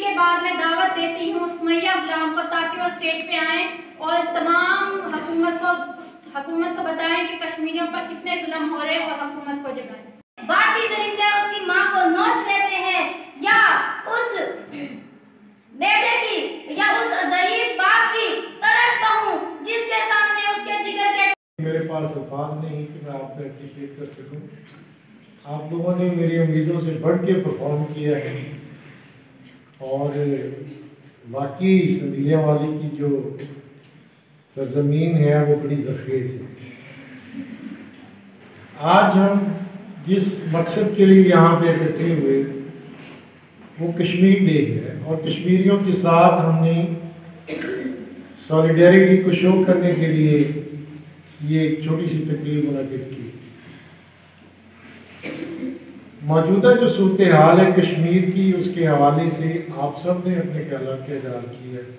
इसके बाद मैं दावत देती हूँ सुमैया गुलाम को ताकि वो स्टेज पे आए और तमाम हुकूमत को बताएं कि कश्मीरियों पर कितने जुल्म हो रहे हैं और हुकूमत को जगाएं। बाकी दरिंदे उसकी माँ को नोच लेते हैं या उस बेटे की या उस ज़ईफ बाप की तड़प कहूँ जिसके सामने उसके जिगर के मेरे पास अल्फाज नहीं कि मैं आपको एप्रिशिएट कर सकूं। आप लोगों ने मेरी उम्मीदों से बढ़ के परफॉर्म किया है और वाकई संदीलिया वाली की जो सरजमीन है वो बड़ी ज़रखेज़ है। आज हम जिस मकसद के लिए यहाँ पे इकट्ठे हुए वो कश्मीर डे है और कश्मीरियों के साथ हमने सॉलिडेरिटी को शो करने के लिए ये एक छोटी सी तकरीर मुनक़िद की। मौजूदा जो सूरत हाल है कश्मीर की, उसके हवाले से आप सब ने अपने ख्यालात का इज़हार किया है।